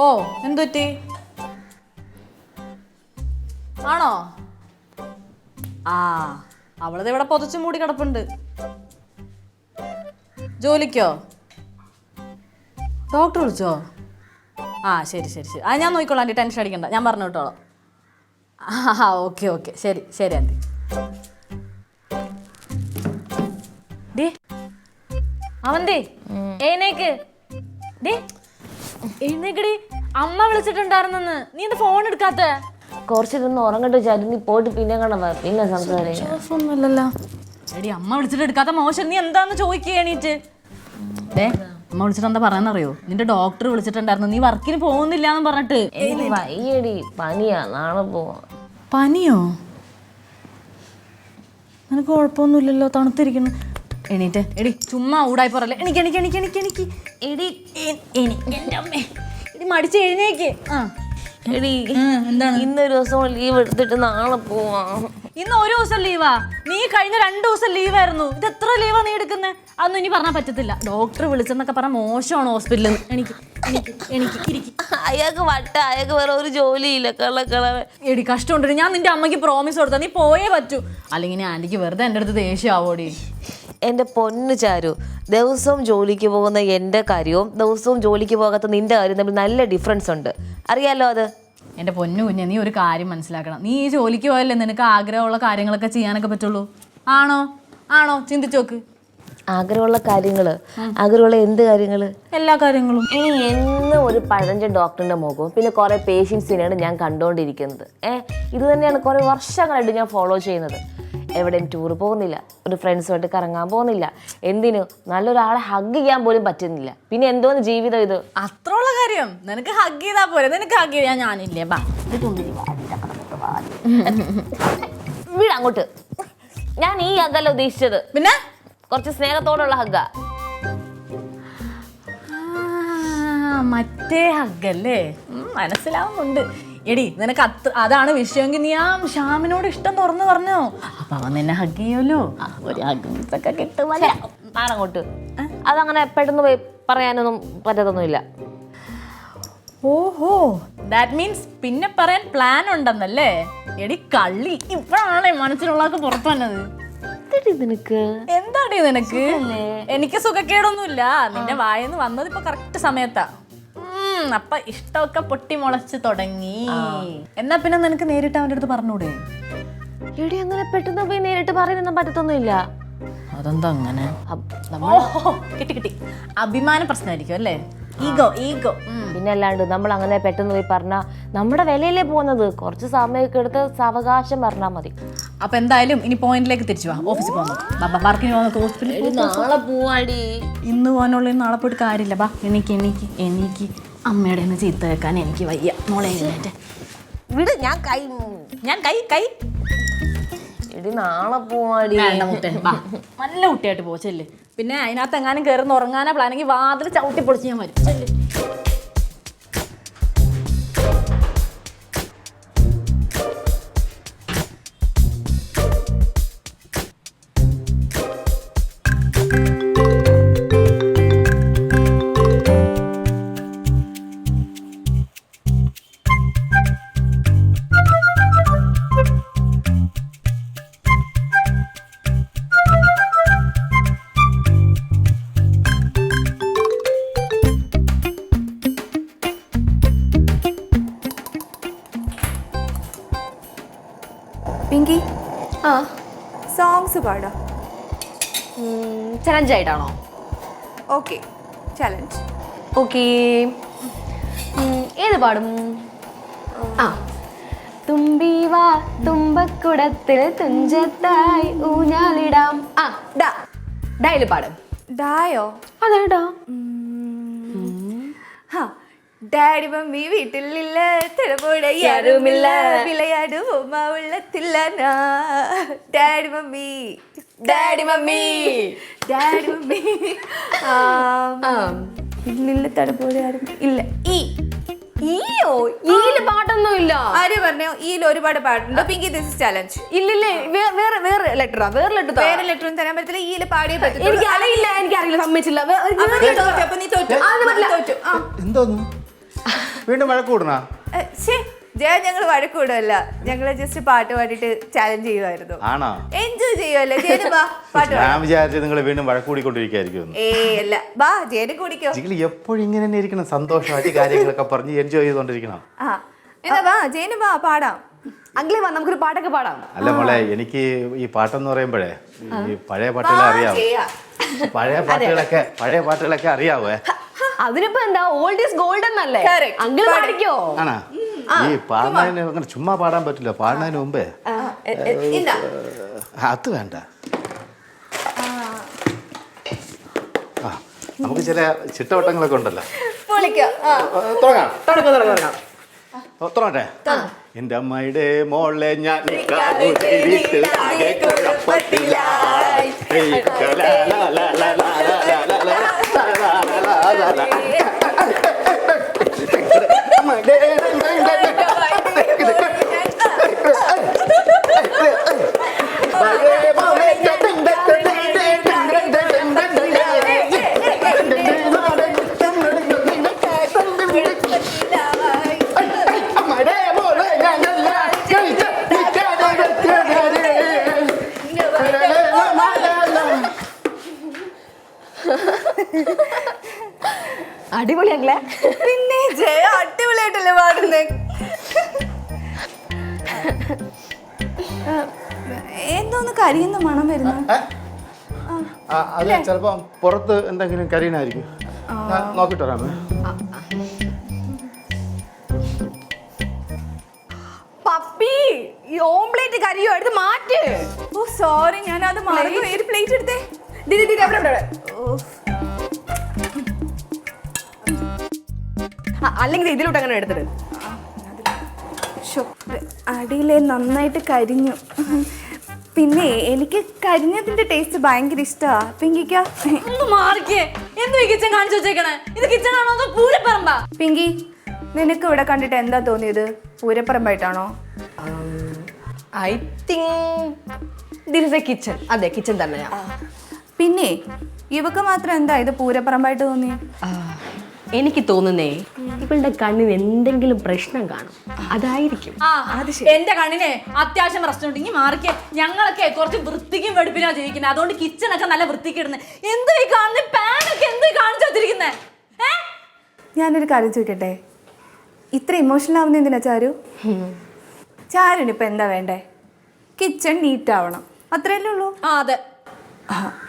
ഓ എന്തുപറ്റി? ആണോ? ആ അവളത് ഇവിടെ പൊതച്ചു മൂടി കിടപ്പുണ്ട്. ജോലിക്കോ? ഡോക്ടർ വിളിച്ചോ? ആ ശരി ശരി ശരി. ആ ഞാൻ നോക്കിക്കോളാം ആൻറ്റി, ടെൻഷൻ അടിക്കണ്ട, ഞാൻ പറഞ്ഞു വിട്ടോളാം. ആ ഓക്കെ ഓക്കെ ശരി ശരി ആൻറ്റി. ഡേ അവന്തേ എഴുന്നേക്ക്. ഡേ എഴുന്നേക്കടി, അമ്മ വിളിച്ചിട്ടുണ്ടായിരുന്നെന്ന്. നീ എന്താ ഫോൺ എടുക്കാത്ത? കുറച്ചിരുന്ന് ഉറങ്ങട്ട് വിചാരിച്ചു. നീ പോയിട്ട് പിന്നെ കണ്ടതാ, പിന്നെ സംസാരിക്കാം. എടി അമ്മ വിളിച്ചിട്ട് എടുക്കാത്ത മോശം. നീ എന്താന്ന് ചോദിക്കുക എണീറ്റ്. അമ്മ വിളിച്ചിട്ട് എന്താ പറയാന്നറിയോ? നിന്റെ ഡോക്ടർ വിളിച്ചിട്ടുണ്ടായിരുന്നു, നീ വർക്കിന് പോകുന്നില്ല എന്ന് പറഞ്ഞിട്ട്. വയ്യടി, പനിയാ, നാളെ പോവാ. പനിയോ? നിനക്ക് കുഴപ്പമൊന്നുമില്ലല്ലോ, തണുത്തിരിക്കുന്നു. എണീറ്റ് എടി, ചുമ്മാ ഊടായി പറയല്ലേ. എനിക്ക് എനിക്ക് എനിക്ക് എനിക്ക് എനിക്ക് എടി എൻ്റെ അമ്മേ, എടി മടിച്ച് എഴുന്നേക്ക്. ആ എടി എന്താണ്? ഇന്നൊരു ദിവസം ലീവ് എടുത്തിട്ട് നാളെ പോവാ. ഇന്ന് ഒരു ദിവസം ലീവാ? നീ കഴിഞ്ഞ 2 ദിവസം ലീവായിരുന്നു. ഇത് എത്ര ലീവാ നീ എടുക്കുന്നത്? അതൊന്നും ഇനി പറഞ്ഞാൽ പറ്റത്തില്ല. ഡോക്ടർ വിളിച്ചെന്നൊക്കെ പറഞ്ഞാൽ മോശമാണ് ഹോസ്പിറ്റലിൽ നിന്ന്. എനിക്ക് എനിക്ക് എനിക്ക് ഇരിക്കും. അയാൾക്ക് അയാൾക്ക് വേറെ ഒരു ജോലിയില്ല. കള എടി കഷ്ടമുണ്ട്. ഞാൻ നിന്റെ അമ്മയ്ക്ക് പ്രോമിസ് കൊടുത്താൽ നീ പോയേ പറ്റൂ, അല്ലെങ്കിൽ ഞാൻ ആൻറ്റിക്ക് വെറുതെ എൻ്റെ അടുത്ത് ദേഷ്യമാവോടി. എൻ്റെ പൊന്നു ചാരു, ദിവസവും ജോലിക്ക് പോകുന്ന എൻ്റെ കാര്യവും ദിവസവും ജോലിക്ക് പോകാത്ത നിന്റെ കാര്യം തമ്മിൽ നല്ല ഡിഫറൻസ് ഉണ്ട്, അറിയാലോ അത്. എൻ്റെ പൊന്നു കുഞ്ഞെ, നീ ഒരു കാര്യം മനസ്സിലാക്കണം. നീ ഈ ജോലിക്ക് പോയല്ലേ നിനക്ക് ആഗ്രഹമുള്ള കാര്യങ്ങളൊക്കെ ചെയ്യാനൊക്കെ പറ്റുള്ളൂ. ആണോ? ആണോ? ചിന്തിച്ചു നോക്ക്. ആഗ്രഹമുള്ള കാര്യങ്ങള്, ആഗ്രഹമുള്ള എന്ത് കാര്യങ്ങള്? എല്ലാ കാര്യങ്ങളും. ഇനി എന്നും ഒരു പഴഞ്ചൻ ഡോക്ടറിന്റെ മുഖവും പിന്നെ കുറെ പേഷ്യൻസിനെയാണ് ഞാൻ കണ്ടുകൊണ്ടിരിക്കുന്നത്. ഇത് തന്നെയാണ് കുറെ വർഷങ്ങളായിട്ട് ഞാൻ ഫോളോ ചെയ്യുന്നത്. എവിടെയും ടൂർ പോകുന്നില്ല, ഒരു ഫ്രണ്ട്സുമായിട്ട് കറങ്ങാൻ പോകുന്നില്ല, എന്തിനു നല്ലൊരാളെ ഹഗ് ചെയ്യാൻ പോലും പറ്റുന്നില്ല. പിന്നെ എന്തോന്ന് ജീവിതം ഇത്? അത്രയുള്ള കാര്യം നിനക്ക് ഹഗ് ചെയ്താ പോരെ? നിനക്ക് ഹഗ് ചെയ്യാൻ ഞാനില്ലേ? വീട് അങ്ങോട്ട്. ഞാൻ ഈ ഹഗ്ഗല്ല ഉദ്ദേശിച്ചത്, പിന്നെ കുറച്ച് സ്നേഹത്തോടുള്ള ഹഗ്ഗാ. മറ്റേ ഹഗ്ഗല്ലേ? മനസ്സിലാവുന്നുണ്ട്. എടി നിനക്ക് അതാണ് വിഷയമെങ്കിൽ നീ ആ ഷ്യാമിനോട് ഇഷ്ടം തുറന്നു പറഞ്ഞോ, അപ്പൊ അവൻ നിന്നെ ഹഗ് ചെയ്യുമല്ലോ. ഒരു ഹഗ്ഗൊക്കെ കിട്ടുമല്ലോ. അങ്ങോട്ട് അതങ്ങനെ പെട്ടെന്ന് പോയി പറയാനൊന്നും പറ്റത്തൊന്നുമില്ല. ഓഹോ, ദാറ്റ് മീൻസ് പിന്നെ പറയാൻ പ്ലാൻ ഉണ്ടെന്നല്ലേ? എടി കള്ളി, ഇപ്പോഴാണല്ലേ മനസ്സിലുള്ളതൊക്കെ പുറത്തു വന്നത്. നിനക്ക് എന്താടി നിനക്ക്? എനിക്ക് സുഖക്കേടൊന്നുമില്ല. നിന്റെ വായെന്ന് വന്നത് ഇപ്പൊ കറക്റ്റ് സമയത്താ. അപ്പൊ ഇഷ്ടമൊക്കെ പൊട്ടി മുളച്ച് തുടങ്ങി. എന്നാ പിന്നെ നിനക്ക് നേരിട്ട് അവന്റെ അടുത്ത് പറഞ്ഞൂടെ? എടി അങ്ങനെ പെട്ടെന്ന് പോയി നേരിട്ട് പറയാനൊന്നും പറ്റത്തൊന്നുമില്ല. അതെന്താ അങ്ങനെ? കിട്ടി കിട്ടി. അഭിമാന പ്രശ്നമായിരിക്കും അല്ലേ? Ego ego. പിന്നെ അല്ലാണ്ട് നമ്മൾ അങ്ങനെ പെട്ടെന്ന് പോയി പറഞ്ഞാൽ നമ്മുടെ വിലയിലേ പോകുന്നത്. കുറച്ച് സമയമൊക്കെ എടുത്ത് സാവകാശം പറഞ്ഞാൽ മതി. അപ്പൊ എന്തായാലും ഇനി പോയിന്റിലേക്ക് തിരിച്ചു വാ. ഓഫീസിൽ പോകാം, വർക്കിന് പോകുന്ന ഹോസ്പിറ്റലിൽ നാളെ പോവാടി. ഇന്ന് പോകാനുള്ള നാളെ പോയിട്ട് കാര്യമില്ല. ബാ എനിക്ക് എനിക്ക് എനിക്ക് അമ്മയുടെ നിന്ന് ചീത്ത കേൾക്കാൻ എനിക്ക് വയ്യ. മോളെ വിട്, ഞാൻ കൈ കൈ എടി നാളെ പോവാടി. നല്ല കുട്ടിയായിട്ട് പോച്ചല്ലേ. പിന്നെ അതിനകത്ത് എങ്ങാനും കയറുന്ന ഉറങ്ങാനാ പ്ലാനെങ്കിൽ വാതിൽ ചവിട്ടി പൊളിച്ച് ഞാൻ വരും. ചെല്ലേ. പിങ്കി, സോങ്സ് പാടാ. ചലഞ്ച് ആയിട്ടാണോ? Okay, challenge. ഓക്കെ, ഏത് പാടും? തുമ്പീവാ തുമ്പക്കുടത്തിൽ തുഞ്ചത്തായി ഊഞ്ഞാലിടാം. ഡായില് പാടും. ഡായോ? അതേടാ. ഡാഡി മമ്മി വീട്ടിലില്ല, തിടപൂടെ യാരുമില്ല, വിളയാടും ഉള്ളത്തില്ല. Daddy mummy daddy mummy daddy mummy വീട്ടിലില്ല, തടപോലെ ആരും ഇല്ല. ഈയോ? ഈല് പാട്ടൊന്നും ഇല്ല. ആര് പറഞ്ഞോ? ഈയിൽ ഒരുപാട് പാട്ടുണ്ട്. Pinky, this is challenge. ഇല്ലല്ലേ, വേറെ ലെറ്ററാ. വേറെ ലെറ്റർ ഒന്നും തരാൻ പറ്റില്ല. ഈയിൽ പാടിയേ പറ്റും. എനിക്കറിയില്ല, സമ്മതിച്ചില്ല. അപ്പൊ നീ തോറ്റു. എന്തോന്നു വീണ്ടും വഴക്ക് കൂടണ? ജയ ഞങ്ങൾ വഴക്കൂടല്ല, ഞങ്ങള് ജസ്റ്റ് പാട്ട് പാടിയിട്ട് ചാലഞ്ച് ചെയ്യുമായിരുന്നു. ആണോ? എൻജോയ് ചെയ്യുമല്ലേ ജയന്? ബാ പാട്ട് പാടാം. ഞാൻ വിചാരിച്ചത് നിങ്ങൾ വീണ്ടും വഴക്ക് കൂടിക്കൊണ്ടിരിക്കുകയായിരിക്കും. അല്ല, ബാ ജയന് കുടിക്കോ. നിങ്ങൾ എപ്പോഴും ഇങ്ങനെ തന്നെ ഇരിക്കണം, സന്തോഷമായിട്ട് കാര്യങ്ങളൊക്കെ പറഞ്ഞ് എൻജോയ് ചെയ്തോണ്ടിരിക്കണം. എന്നാ വാ ജയന് വാ പാടാം. അങ്കിളെ വാ, നമുക്കൊരു പാട്ടൊക്കെ പാടാം. അല്ല മോളെ, എനിക്ക് ഈ പാട്ടെന്ന് പറയുമ്പോഴേ ഈ പഴയ പാട്ടുകൾ അറിയാവോ? പഴയ പാട്ടുകളൊക്കെ അറിയാവേ? അതിനിപ്പോ എന്താ, ഓൾഡ് ഈസ് ഗോൾഡ് എന്നല്ലേ? അങ്കിൾ പാടിക്കോ? ആണോ? ഈ പാടുന്നതിന് അങ്ങനെ ചുമ്മാ പാടാൻ പറ്റില്ല, പാടുന്നതിന് മുമ്പേ അത് വേണ്ട. നമുക്ക് ചില ചിട്ടവട്ടങ്ങളൊക്കെ ഉണ്ടല്ലോ. തുടങ്ങട്ടെ. എന്റെ അമ്മയുടെ മോളെ ഞാൻ അടിപൊളിയാங்களே. പിന്നെ ജയ അടിപൊളിയായിട്ടല്ലേ പാടുന്നേ. എന്തോന്ന് കരിയുന്ന മണം വരുന്നു. അത് ചിലപ്പോ പുറത്ത് എന്തെങ്കിലും കരിയണായിരിക്കും. നോക്കിട്ട് വരാമേ. പപ്പി, ഈ ഓംപ്ലേറ്റ് കരിയോ, എടുത്ത് മാറ്റ്. ഓ സോറി, ഞാൻ അത് മറന്നു. ഒരു പ്ലേറ്റ് എടുത്തേ. അല്ലെങ്കിൽ ഇതിലോട്ട് അങ്ങനെ എടുത്തിട്ട്. അടിയിലെ നന്നായിട്ട് കരിഞ്ഞു. പിന്നെ എനിക്ക് കരിഞ്ഞതിന്റെ ടേസ്റ്റ് ഭയങ്കര ഇഷ്ടമാ. പിങ്കിക്ക ഒന്ന് മാറിക്കേ. എന്ത് കിച്ചൺ കാണിച്ചു വെച്ചേക്കണേ? ഇത് കിച്ചൺ ആണോ അതോ പൂരപ്പറമ്പാ? പിങ്കി, നിനക്ക് ഇവിടെ കണ്ടിട്ട് എന്താ തോന്നിയത്? പൂരപ്പറമ്പായിട്ടാണോ? I think this is a kitchen. അതെ, കിച്ചൺ തന്നെയാ. പിന്നെ ഇവക്ക് മാത്രം എന്താ ഇത് പൂരപ്പറമ്പായിട്ട് തോന്നി? എനിക്ക് തോന്നുന്നേ ഇവളുടെ കണ്ണിന് എന്തെങ്കിലും പ്രശ്നം കാണും, അതായിരിക്കും. എന്റെ കണ്ണിന് അത്യാവശ്യം പ്രശ്നമുണ്ട്. ഇനി മാറിക്കേ. ഞങ്ങളൊക്കെ കുറച്ച് വൃത്തിക്കും വെടുപ്പിനാ ജീവിക്കുന്നത്, അതുകൊണ്ട് കിച്ചണൊക്കെ നല്ല വൃത്തിക്ക് ഇടുന്നത്. എന്തോ ഈ കാണുന്ന പാനൊക്കെ എന്തോ കാണിച്ചു വെച്ചിരിക്കുന്നേ? ഞാനൊരു കാര്യം ചോദിക്കട്ടെ, ഇത്ര ഇമോഷണൽ ആവുന്ന എന്തിനാ ചാരു? ചാരുനിപ്പോ എന്താ വേണ്ടേ? കിച്ചൺ നീറ്റ് ആവണം, അത്രയല്ലേ ഉള്ളൂ. അതെ.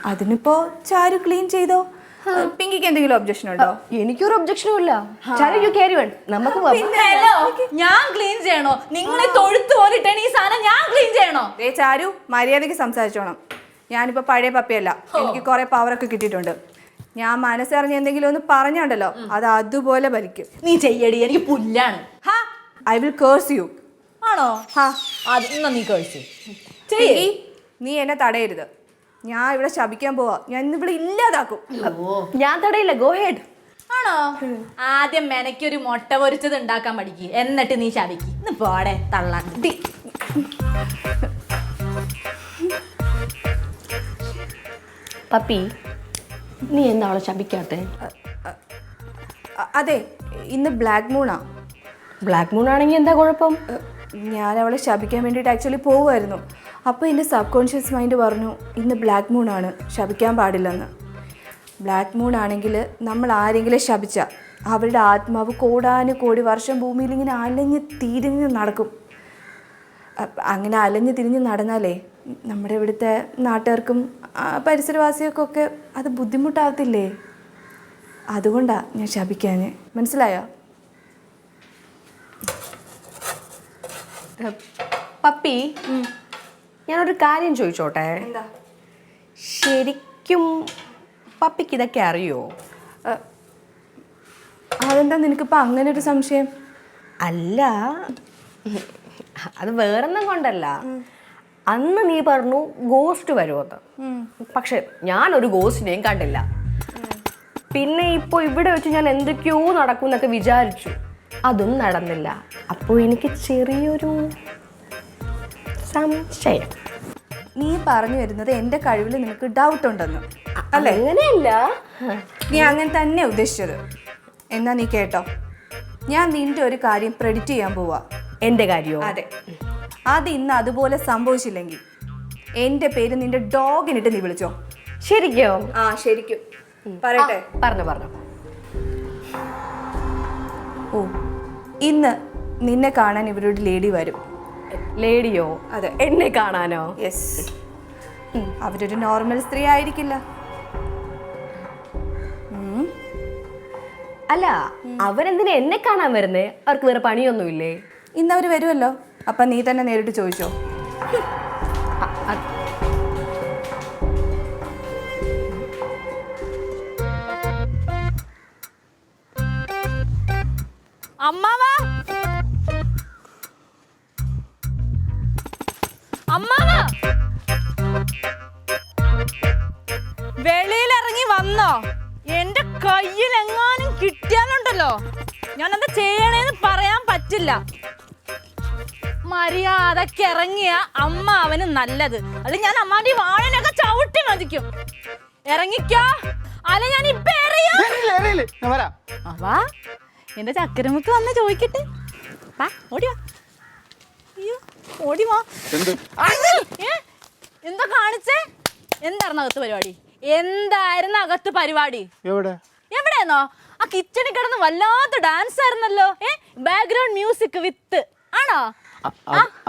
അതിനിപ്പോ ചാരു ക്ലീൻ ചെയ്തോ. പിങ്കിക്ക് എന്തെങ്കിലും ഒബ്ജക്ഷൻ ഉണ്ടോ? എനിക്കൊരു ഒബ്ജക്ഷനും ഇല്ല. നമുക്ക് ഞാൻ ക്ലീൻ ചെയ്യണോ? നിങ്ങളെ തൊഴുത്ത് പോലിട്ടാണ് ഈ സാധനം ഞാൻ ക്ലീൻ ചെയ്യണോ? ചാരു, മര്യാദയ്ക്ക് സംസാരിച്ചോണം. ഞാനിപ്പോ പഴയ പപ്പിയല്ല, എനിക്ക് കുറെ പവറൊക്കെ കിട്ടിയിട്ടുണ്ട്. ഞാൻ മനസ്സറിഞ്ഞ് എന്തെങ്കിലും ഒന്ന് പറഞ്ഞുണ്ടല്ലോ, അത് അതുപോലെ ഭരിക്കും. നീ ചെയ്യടി, എനിക്ക് പുല്ലാണ്. I will curse you. ആണോ? അതൊന്നും നീ കഴിച്ചു. നീ എന്നെ തടയരുത്. ഞാൻ ഇവിടെ ശപിക്കാൻ പോവാ. ഞാൻ ഇന്ന് ഇവിടെ ഇല്ലാതാക്കും. ഞാൻ തടയില്ല, ഗോ ഹെഡ്. ആണോ? ആദ്യം മെനക്കൊരു മുട്ട പൊരിച്ചത് ഉണ്ടാക്കാൻ പഠിക്ക്, എന്നിട്ട് നീ ശപിക്ക്. ഇന്ന് പോടെ തള്ളാണ്ടി. പപ്പി, നീ എന്താ അവളെ ശപിക്കാത്തെ? അതെ, ഇന്ന് ബ്ലാക്ക് മൂണാ. ബ്ലാക്ക് മൂൺ ആണെങ്കിൽ എന്താ കുഴപ്പം? ഞാൻ അവളെ ശപിക്കാൻ വേണ്ടിയിട്ട് ആക്ച്വലി പോവുമായിരുന്നു. അപ്പോൾ എൻ്റെ സബ് കോൺഷ്യസ് മൈൻഡ് പറഞ്ഞു ഇന്ന് ബ്ലാക്ക് മൂൺ ആണ്, ശപിക്കാൻ പാടില്ലെന്ന്. ബ്ലാക്ക് മൂൺ ആണെങ്കിൽ നമ്മൾ ആരെങ്കിലും ശപിച്ച അവരുടെ ആത്മാവ് കോടാനുകോടി വർഷം ഭൂമിയിൽ ഇങ്ങനെ അലഞ്ഞ് തിരിഞ്ഞ് നടക്കും. അങ്ങനെ അലഞ്ഞ് തിരിഞ്ഞ് നടന്നാലേ നമ്മുടെ ഇവിടുത്തെ നാട്ടുകാർക്കും പരിസരവാസികൾക്കൊക്കെ അത് ബുദ്ധിമുട്ടാകത്തില്ലേ? അതുകൊണ്ടാണ് ഞാൻ ശപിക്കാൻ. മനസ്സിലായോ? പപ്പി, ഞാനൊരു കാര്യം ചോദിച്ചോട്ടെ? എന്താ? ശരിക്കും പപ്പിക്ക് ഇതൊക്കെ അറിയോ? അതെന്താ നിനക്കിപ്പോൾ അങ്ങനെ ഒരു സംശയം? അല്ല, അത് വേറൊന്നും കൊണ്ടല്ല. അന്ന് നീ പറഞ്ഞു ഗോസ്റ്റ് വരുമെന്ന്. പക്ഷെ ഞാനൊരു ഗോസ്റ്റിനെയും കണ്ടില്ല. പിന്നെ ഇപ്പോൾ ഇവിടെ വെച്ച് ഞാൻ എന്തൊക്കെയോ നടക്കും എന്നൊക്കെ വിചാരിച്ചു, അതും നടന്നില്ല. അപ്പോൾ എനിക്ക് ചെറിയൊരു സംശയം. നീ പറഞ്ഞു വരുന്നത് എൻ്റെ കഴിവിൽ നിനക്ക് ഡൗട്ട് ഉണ്ടെന്ന് അല്ലേ? അങ്ങനെയല്ല, നീ അങ്ങനെ തന്നെ ഉദ്ദേശിച്ചത്. എന്നാ നീ കേട്ടോ, ഞാൻ നിന്റെ ഒരു കാര്യം പ്രെഡിക്റ്റ് ചെയ്യാൻ പോവാ. എൻ്റെ കാര്യമോ? അതെ, അത് ഇന്ന് അതുപോലെ സംഭവിച്ചില്ലെങ്കിൽ എൻ്റെ പേര് നിന്റെ ഡോഗിനിട്ട് നീ വിളിച്ചോ. ശരിക്കോ? ആ ശരിക്കും. പറയട്ടെ? പറഞ്ഞു. ഓ, ഇന്ന് നിന്നെ കാണാൻ ഇവരുടെ ലേഡി വരും. ലേഡിയോ? അതെ. എന്നെ കാണാനോ? യെസ്. അവരൊരു നോർമൽ സ്ത്രീ ആയിരിക്കില്ല. അല്ല, അവരെന്തിനാ എന്നെ കാണാൻ വരുന്നേ? അവർക്ക് വേറെ പണിയൊന്നുമില്ലേ? ഇന്ന് അവർ വരുമല്ലോ, അപ്പം നീ തന്നെ നേരിട്ട് ചോദിച്ചോ. അമ്മാവാ, അമ്മാവാ, വെളിയിലിറങ്ങി വന്നോ? എന്റെ കയ്യിൽ എങ്ങാനും കിട്ടിയാലുണ്ടല്ലോ ഞാൻ എന്താ ചെയ്യണേന്ന് പറയാൻ പറ്റില്ല. മര്യാദക്ക് ഇറങ്ങിയ അമ്മ അവന് നല്ലത്. അല്ല ഞാൻ അമ്മാന്റെ വാഴനൊക്കെ ചവിട്ടി മതിക്കും. ഇറങ്ങിക്കോ, അല്ല ഞാൻ ഇപ്പൊ വാ, എന്റെ ചക്കരമുക്ക് വന്ന് ചോദിക്കട്ടെ. ഓടിവാ, അയ്യോ ഓടിവാ. എന്താ കാണിച്ചേ? എന്തായിരുന്നു അകത്ത് പരിപാടി? എന്തായിരുന്നു അകത്ത് പരിപാടി? എവിടെയാണോ? ആ കിച്ചണിൽ കിടന്ന് വല്ലാത്ത ഡാൻസ് ആയിരുന്നല്ലോ. ബാക്ക്ഗ്രൗണ്ട് മ്യൂസിക് വിത്ത് ആണോ?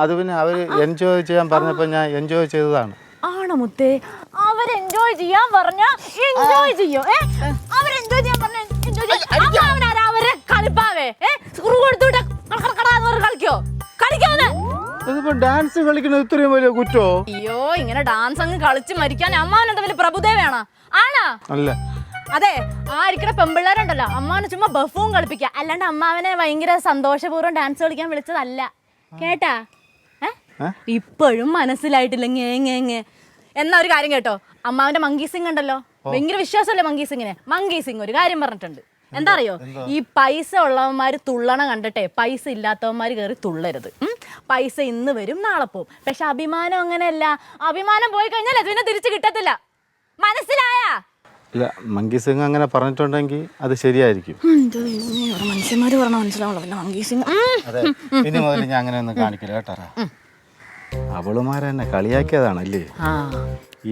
അത് പിന്നെ അവര് എൻജോയ് ചെയ്യാൻ പറഞ്ഞപ്പോ ഞാൻ എൻജോയ് ചെയ്തതാണ്. ആണോ മുത്തേ? അവർ എൻജോയ് ചെയ്യാൻ പറഞ്ഞ എൻജോയ് ചെയ്യോ? അവർ എൻജോയ് ചെയ്യാൻ പറഞ്ഞ അവരെ കളിപ്പാവേ സ്ക്രൂ കൊടുത്തോട്ട് കളിക്കോ? കളിക്കാന്ന് ഡാൻസ് കളിക്കുന്നത് ഇത്രയും വലിയ കുറ്റോ? അയ്യോ, ഇങ്ങനെ ഡാൻസ് അങ്ങ് കളിച്ച് മരിക്കാൻ അമ്മാവനെന്താ വലിയ പ്രഭുദേവയാണോ? ആണോ? അല്ല. അതെ, ആ ഇരിക്കുന്ന പെമ്പിള്ളേരുണ്ടല്ലോ അമ്മാവനെ ചുമ്മാ ബഫൂൺ കളിപ്പിക്കുക, അല്ലാണ്ട് അമ്മാവനെ ഭയങ്കര സന്തോഷപൂർവ്വം ഡാൻസ് കളിക്കാൻ വിളിച്ചതല്ല. കേട്ടാ? ഇപ്പോഴും മനസ്സിലായിട്ടില്ല. എന്നാ ഒരു കാര്യം കേട്ടോ, അമ്മാവന്റെ മങ്കി സിംഗ് ഉണ്ടല്ലോ, ഭയങ്കര വിശ്വാസമല്ലേ മങ്കി സിംഗിനെ. മങ്കി സിംഗ് ഒരു കാര്യം പറഞ്ഞിട്ടുണ്ട്. എന്താ അറിയോ? ഈ പൈസ ഉള്ളവന്മാര് തുള്ളണ കണ്ടിട്ടെ പൈസ ഇല്ലാത്തവന്മാര് കയറി തുള്ളരുത്. പൈസ ഇന്ന് വരും നാളെ പോവും. പക്ഷെ അഭിമാനം അങ്ങനെയല്ല. അഭിമാനം പോയി കഴിഞ്ഞാൽ അതിനെ തിരിച്ചു കിട്ടത്തില്ല. മനസ്സിലായാ? ഇല്ല, മങ്കി സിംഗ് അങ്ങനെ പറഞ്ഞിട്ടുണ്ടെങ്കിൽ അത് ശരിയായിരിക്കും. മനുഷ്യന്മാര് പറഞ്ഞ മനസ്സിലാവുള്ളൂ. മങ്കി സിംഗ് അതെ, ഇനി മുതൽ ഞാൻ അങ്ങനെ ഒന്നും കാണിക്കില്ല കേട്ടാ. അവളുമാരെന്നെ കളിയാക്കിയതാണല്ലേ.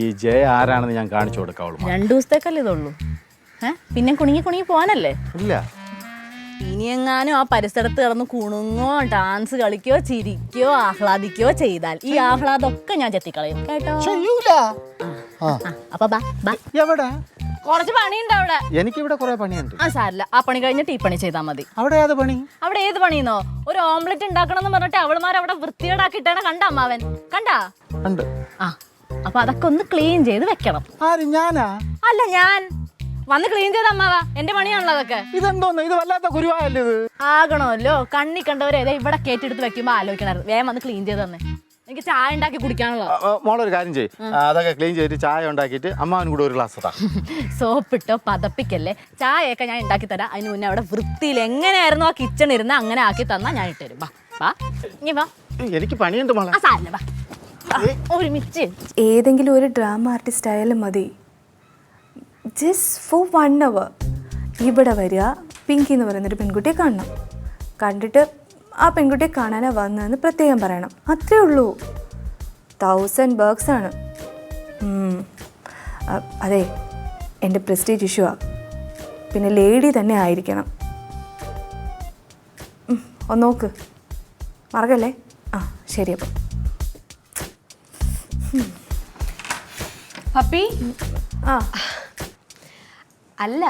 ഈ ജയ ആരാണെന്ന് ഞാൻ കാണിച്ചു കൊടുക്കാം. അവള് 2 ദിവസത്തേക്കല്ലേ ഇതുള്ളൂ. പിന്നെ കുണുങ്ങി പോവാനല്ലേ? ഇല്ല, ഇനിയെങ്ങാനും ആ പരിസരത്ത് കിടന്ന് കുണുങ്ങോ ഡാൻസ് കളിക്കോ ചിരിക്കോ ആഹ്ലാദിക്കോ ചെയ്താൽ ഈ ആഹ്ലാദമൊക്കെ ഞാൻ ചെത്തിക്കളയും കേട്ടോ. അപ്പൊ എവിടെ കുറച്ച് പണിയുണ്ട് അവിടെ. എനിക്കിവിടെ കുറെ പണിയുണ്ട്. സാരില്ല, ആ പണി കഴിഞ്ഞിട്ട് ഈ പണി ചെയ്താൽ മതി. അവിടെ ഏത് പണി? അവിടെ ഏത് പണിയെന്നോ? ഒരു ഓംലെറ്റ് ഉണ്ടാക്കണം എന്ന് പറഞ്ഞിട്ട് അവളുമാർ അവിടെ വൃത്തികേടാക്കിയിട്ടാണ്. കണ്ട അമ്മാവൻ? കണ്ടാ? അപ്പൊ അതൊക്കെ ഒന്ന് ക്ലീൻ ചെയ്ത് വെക്കണം. ഞാനാ? അല്ല, ഞാൻ വന്ന് ക്ലീൻ ചെയ്ത അമ്മാവാ. എന്റെ പണിയാണല്ലോ അതൊക്കെ. ഇതെന്തോന്ന്, ഇത് വല്ലാത്ത ഗുരുവായല്ലേ ഇത്? ആകണമല്ലോ. കണ്ണി കണ്ടവരെ ഇവിടെ കേട്ടെടുത്ത് വെക്കുമ്പോ ആലോചിക്കണായിരുന്നു. വേഗം വന്ന് ക്ലീൻ ചെയ്ത് തന്നെ. എനിക്ക് ചായ ഉണ്ടാക്കി കുടിക്കാനുള്ള. മോളൊരു കാര്യം ചെയ്യും, അതൊക്കെ ക്ലീൻ ചെയ്തിട്ട് ചായ ഉണ്ടാക്കിയിട്ട് അമ്മാവൻ കൂടെ ഒരു ഗ്ലാസ് താ. സോപ്പിട്ടോ പതപ്പിക്കല്ലേ. ചായയൊക്കെ ഞാൻ ഉണ്ടാക്കി തരാം. അതിന് മുന്നേ അവിടെ വൃത്തിയിൽ എങ്ങനെയായിരുന്നു ആ കിച്ചൺ ഇരുന്ന് അങ്ങനെ ആക്കി തന്നാ ഞാൻ ഇട്ടുതരും. വാ, ഇനി വാ. എനിക്ക് പണിയുണ്ട് മോളെ. സാരില്ല, വാ ഒരുമിച്ച്. ഏതെങ്കിലും ഒരു ഡ്രാമ ആർട്ടിസ്റ്റ് ആയാലും മതി. ജസ്റ്റ് ഫോർ 1 hour ഇവിടെ വരിക, പിങ്കി എന്ന് പറയുന്നൊരു പെൺകുട്ടിയെ കാണണം. കണ്ടിട്ട് ആ പെൺകുട്ടിയെ കാണാനാണ് വന്നതെന്ന് പ്രത്യേകം പറയണം. അത്രേ ഉള്ളൂ. 1000 bucks ആണ്. അതെ, എൻ്റെ പ്രസ്റ്റീജ് ഇഷ്യൂവാണ്. പിന്നെ ലേഡി തന്നെ ആയിരിക്കണം. ഒന്ന് നോക്ക്, മറക്കല്ലേ. ശരി. അപ്പം പപ്പി, അല്ല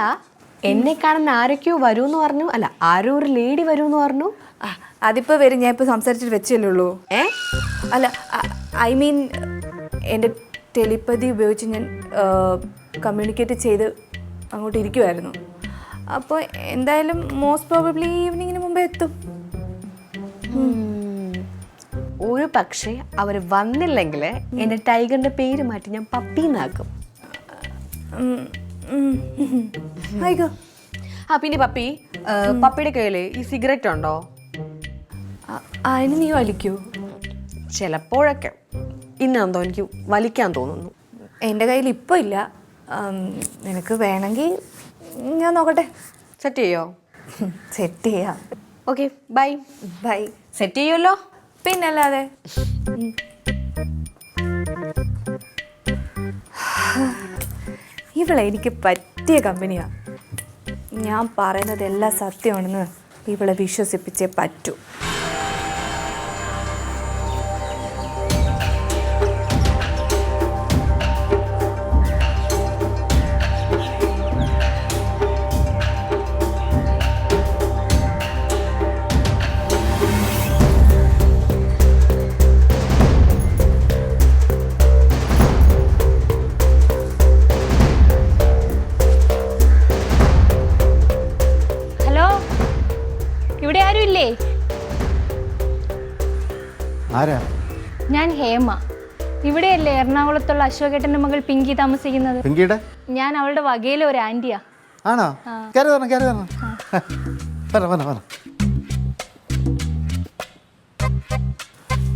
എന്നെ കാണാൻ ആരൊക്കെയോ വരൂന്ന് പറഞ്ഞു. അല്ല, ആരോ ഒരു ലേഡി വരൂന്ന് പറഞ്ഞു. അതിപ്പോൾ വരും. ഞാൻ ഇപ്പോൾ സംസാരിച്ചിട്ട് വെച്ചല്ലേ ഉള്ളൂ. അല്ല, ഐ മീൻ എൻ്റെ ടെലിപ്പതി ഉപയോഗിച്ച് ഞാൻ കമ്മ്യൂണിക്കേറ്റ് ചെയ്ത് അങ്ങോട്ട് ഇരിക്കുമായിരുന്നു. അപ്പോൾ എന്തായാലും മോസ്റ്റ് പ്രോബബ്ലി ഈവനിങ്ങിന് മുമ്പേ എത്തും. ഒരു പക്ഷേ അവർ വന്നില്ലെങ്കിൽ എൻ്റെ ടൈഗറിൻ്റെ പേര് മാറ്റി ഞാൻ പപ്പീന്നാക്കും. ആയിക്കോ. പിന്നെ പപ്പി, പപ്പിയുടെ കയ്യിൽ ഈ സിഗരറ്റ് ഉണ്ടോ? അതിന് നീ വലിക്കൂ? ചിലപ്പോഴൊക്കെ. ഇന്നെന്തോ എനിക്ക് വലിക്കാൻ തോന്നുന്നു. എൻ്റെ കയ്യിൽ ഇപ്പോൾ ഇല്ല. നിനക്ക് വേണമെങ്കിൽ ഞാൻ നോക്കട്ടെ. സെറ്റ് ചെയ്യോ? സെറ്റ് ചെയ്യാം. Okay bye. ബൈ. സെറ്റ് ചെയ്യുമല്ലോ. പിന്നല്ലാതെ. ഇവളെ എനിക്ക് പറ്റിയ കമ്പനിയാണ്. ഞാൻ പറയുന്നത് എല്ലാം സത്യമാണെന്ന് ഇവളെ വിശ്വസിപ്പിച്ചേ പറ്റൂ. ഇവിടെ ആരും ഇല്ലേ? ആരാ? ഞാൻ ഹേമ. ഇവിടെയല്ലേ എറണാകുളത്തുള്ള അശോകേട്ടന്റെ മകൾ പിങ്കി താമസിക്കുന്നത്? പിങ്കിയുടെ? ഞാൻ അവളുടെ വകയിലെ ഒരു ആന്റിയാ. ആണോ? കയറി വരണം, കയറി വരണം. വരണം, വരണം, വരണം.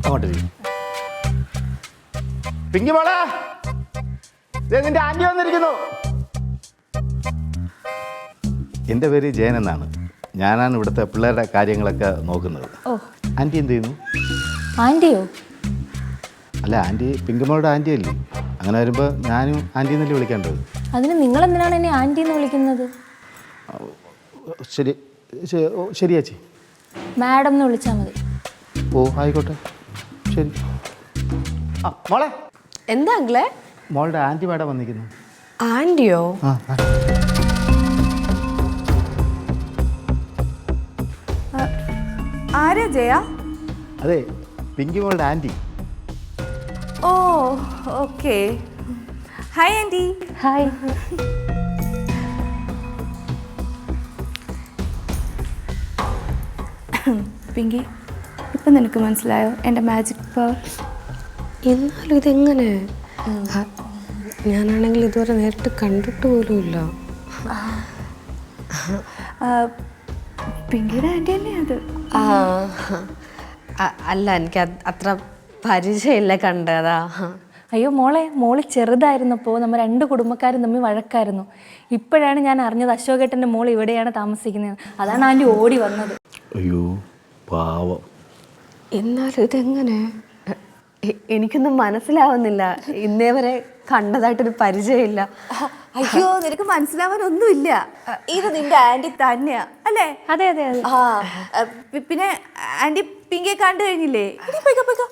അങ്ങോട്ട് ഇരിക്ക്. പിങ്കി മോളെ, ദേ നിന്റെ ആന്റി വന്നിരിക്കുന്നു. എൻ്റെ പേര് ജയൻ എന്നാണ്. ഞാനാണ് ഇവിടുത്തെ പിള്ളേരുടെ കാര്യങ്ങളൊക്കെ നോക്കുന്നത്. ഓ, ആൻറ്റി എന്ത് ചെയ്യുന്നു? ആന്റിയോ? അല്ല, ആൻറ്റി പിങ്കിമോളുടെ ആൻറ്റി അല്ലേ? അങ്ങനെ വരുമ്പോൾ ഞാനും ആൻറ്റി എന്നല്ലേ വിളിക്കേണ്ടത്. അതിന് നിങ്ങൾ എന്തിനാണ് എന്നെ ആന്റി എന്ന് വിളിക്കുന്നത്? ശരി, ശരി ചേച്ചി. മാഡം എന്ന് വിളിച്ചാൽ മതി. ഓ, ആയിക്കോട്ടെ, ശരി. ആ മോളെ. എന്താ അങ്കിളെ? മോളുടെ ആൻറ്റി മാഡം വന്നിരിക്കുന്നു. ആന്റിയോ? ആ, ആരാ ജയ? അതെ, പിങ്കി മോളുടെ aunty. Oh, okay. Hi aunty. Hi. Pinky, ഇപ്പം നിനക്ക് മനസ്സിലായോ എൻ്റെ മാജിക് പവർ? എന്നാലും ഇതെങ്ങനെ? ഞാനാണെങ്കിൽ ഇതുവരെ നേരിട്ട് കണ്ടിട്ട് പോലുമില്ല. പിങ്കിയുടെ ആൻറ്റി തന്നെ അത്. അല്ല, എനിക്ക് അത്ര പരിചയമില്ല കണ്ടതാ. അയ്യോ മോളെ, മോള് ചെറുതായിരുന്നപ്പോൾ നമ്മൾ രണ്ട് കുടുംബക്കാരും തമ്മിൽ വഴക്കായിരുന്നു. ഇപ്പോഴാണ് ഞാൻ അറിഞ്ഞത് അശോകേട്ടൻ്റെ മോൾ ഇവിടെയാണ് താമസിക്കുന്നത്. അതാണ് ആൻറ്റി ഓടി വന്നത്. അയ്യോ പാവം. എന്നാലും ഇതെങ്ങനെ? എനിക്കൊന്നും മനസ്സിലാവുന്നില്ല. ഇന്നേ വരെ കണ്ടതായിട്ടൊരു പരിചയമില്ല. അയ്യോ, നിനക്ക് മനസ്സിലാവാനൊന്നുമില്ല. ഇത് നിന്റെ ആൻറ്റി തന്നെയാ അല്ലേ? അതെ അതെ അതെ. പിന്നെ ആൻറ്റി പിങ്കിയെ കണ്ടു കഴിഞ്ഞില്ലേ? പോയിക്കോ, പോയിക്കോ.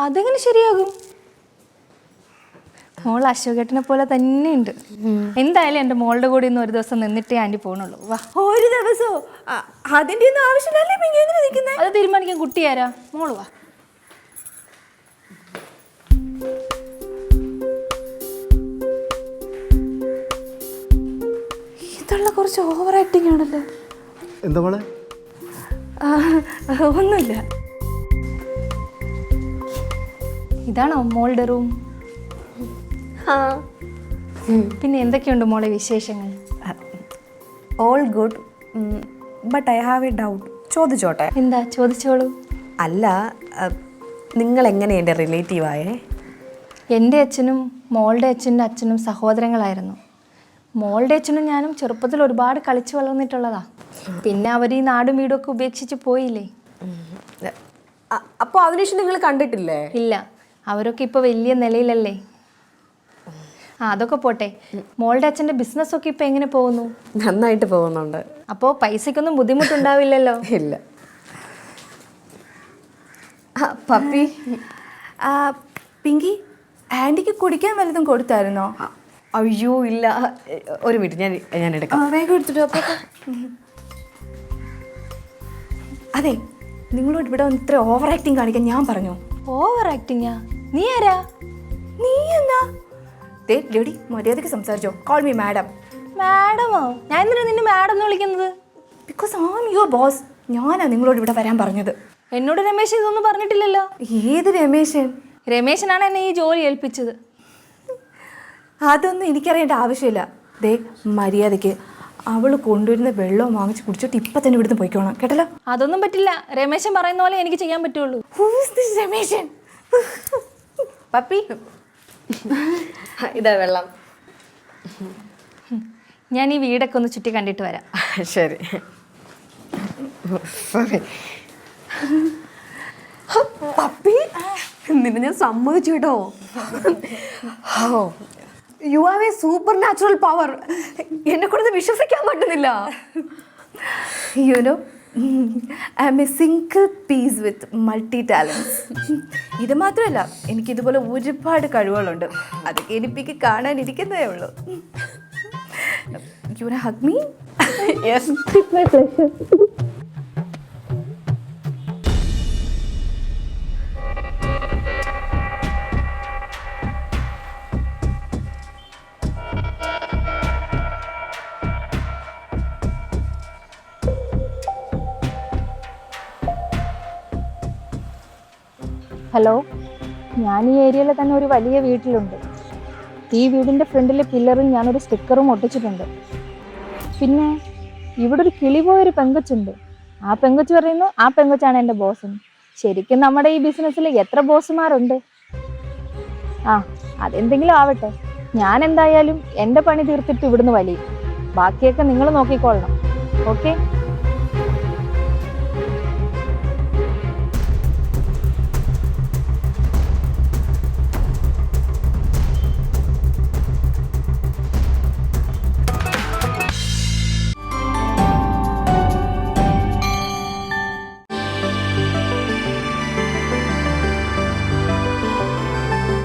അതെങ്ങനെ ശരിയാകും? മോൾ അശോകേട്ടനെ പോലെ തന്നെയുണ്ട്. എന്തായാലും എൻ്റെ മോളുടെ കൂടെ ഇന്ന് ഒരു ദിവസം നിന്നിട്ടേ ആൻറ്റി പോകണുള്ളൂ. വാ. ഒരു ദിവസോ? അതിൻ്റെ ഒന്നും ആവശ്യമില്ലല്ലേ പിങ്കി എന്തിനാ നിൽക്കുന്നത്? അത് തീരുമാനിക്കാൻ കുട്ടിയാരാ? മോള് വാ. ഇതുള്ള കുറച്ച് ഓവർ ആക്ടിങ് ആണല്ലോ. എന്താ മോളെ? ഒന്നുമില്ല. ഇതാണോ മോളുടെ റൂം? പിന്നെ എന്തൊക്കെയുണ്ട് മോളെ വിശേഷങ്ങൾ? All good, but I have A doubt. ചോദിച്ചോട്ടെ? എന്താ? ചോദിച്ചോളൂ. അല്ല, നിങ്ങൾ എങ്ങനെയാണ് എൻ്റെ റിലേറ്റീവായേ? എൻ്റെ അച്ഛനും മോളുടെ അച്ഛൻ്റെ അച്ഛനും സഹോദരങ്ങളായിരുന്നു. മോളുടെ അച്ഛനും ഞാനും ചെറുപ്പത്തിൽ ഒരുപാട് കളിച്ചു വളർന്നിട്ടുള്ളതാ. പിന്നെ അവർ ഈ നാടും വീടും ഒക്കെ ഉപേക്ഷിച്ച് പോയില്ലേ. അപ്പോൾ അതിനുശേഷം നിങ്ങൾ കണ്ടിട്ടില്ലേ? ഇല്ല, അവരൊക്കെ ഇപ്പോൾ വലിയ നിലയിലല്ലേ. അതൊക്കെ പോട്ടെ, മോളുടെ അച്ഛൻ്റെ ബിസിനസ്സൊക്കെ ഇപ്പോൾ എങ്ങനെ പോകുന്നു? നന്നായിട്ട് പോകുന്നുണ്ട്. അപ്പോൾ പൈസയ്ക്കൊന്നും ബുദ്ധിമുട്ടുണ്ടാവില്ലല്ലോ? ഇല്ല. പപ്പി, പിങ്കി, ആൻറ്റിക്ക് കുടിക്കാൻ വല്ലതും കൊടുത്തായിരുന്നോ? അയ്യോ ഇല്ല. ഒരു മിനിറ്റ്, ഞാൻ എടുക്കാം. വേഗം എടുത്തിട്ട് അപ്പൊ. അതെ, നിങ്ങളോട് ഇവിടെ വന്ന് ഇത്ര ഓവർ ആക്ടിങ് കാണിക്കാൻ ഞാൻ പറഞ്ഞു. ഓവർ ആക്ടിങ്ങാ? നീ ആരാ? നീ എന്നാ? ലേഡി, മര്യാദയ്ക്ക് സംസാരിച്ചോ. Call me madam. മാഡമോ? ഞാൻ എന്തിനാ നിന്നെ മാഡം എന്ന് വിളിക്കുന്നത്? Because I am your boss. ഞാനാ നിങ്ങളോട് ഇവിടെ വരാൻ പറഞ്ഞത്. എന്നോട് രമേശ് ഇതൊന്നും പറഞ്ഞിട്ടില്ലല്ലോ. ഏത് രമേശൻ? രമേശനാണ് എന്നെ ഈ ജോലി ഏൽപ്പിച്ചത്. അതൊന്നും എനിക്കറിയേണ്ട ആവശ്യമില്ല. ദേ, മര്യാദയ്ക്ക് അവൾ കൊണ്ടുവരുന്ന വെള്ളവും വാങ്ങിച്ച് കുടിച്ചിട്ട് ഇപ്പം തന്നെ ഇവിടുന്ന് പോയിക്കോണം, കേട്ടല്ലോ? അതൊന്നും പറ്റില്ല. രമേശൻ പറയുന്ന പോലെ എനിക്ക് ചെയ്യാൻ പറ്റുള്ളൂ. രമേശൻ. പപ്പി, ഇതാ വെള്ളം. ഞാൻ ഈ വീടൊക്കെ ഒന്ന് ചുറ്റി കണ്ടിട്ട് വരാം. ശരി. സോറി. പപ്പി, നിന്നെ ഞാൻ സമ്മതിച്ചു കേട്ടോ. You have A super natural power. എന്നെ കൊണ്ട് വിശ്വസിക്കാൻ പറ്റുന്നില്ല. You know, I am a single piece with multi talents. ഇത് മാത്രമല്ല, എനിക്ക് ഇതുപോലെ ഒരുപാട് കഴിവുകളുണ്ട്. അതൊക്കെ എനിക്ക് കാണാനിരിക്കുന്നതേ ഉള്ളൂ. You wanna hug me? Yes. It's my pleasure. Hello, ഞാൻ ഈ ഏരിയയിൽ തന്നെ ഒരു വലിയ വീട്ടിലുണ്ട്. ഈ വീടിൻ്റെ ഫ്രണ്ടിലെ പില്ലറിൽ ഞാനൊരു സ്റ്റിക്കറും ഒട്ടിച്ചിട്ടുണ്ട്. പിന്നെ ഇവിടെ ഒരു കിളി പോയൊരു പെങ്കൊച്ചുണ്ട്. ആ പെങ്കൊച്ച് പറയുന്നു ആ പെങ്കൊച്ചാണ് എൻ്റെ ബോസ്. ശരിക്കും നമ്മുടെ ഈ ബിസിനസ്സിൽ എത്ര ബോസുമാരുണ്ട്? ആ, അതെന്തെങ്കിലും ആവട്ടെ, ഞാൻ എന്തായാലും എൻ്റെ പണി തീർത്തിട്ട് ഇവിടുന്ന് വലിയും. ബാക്കിയൊക്കെ നിങ്ങൾ നോക്കിക്കൊള്ളണം. ഓക്കെ?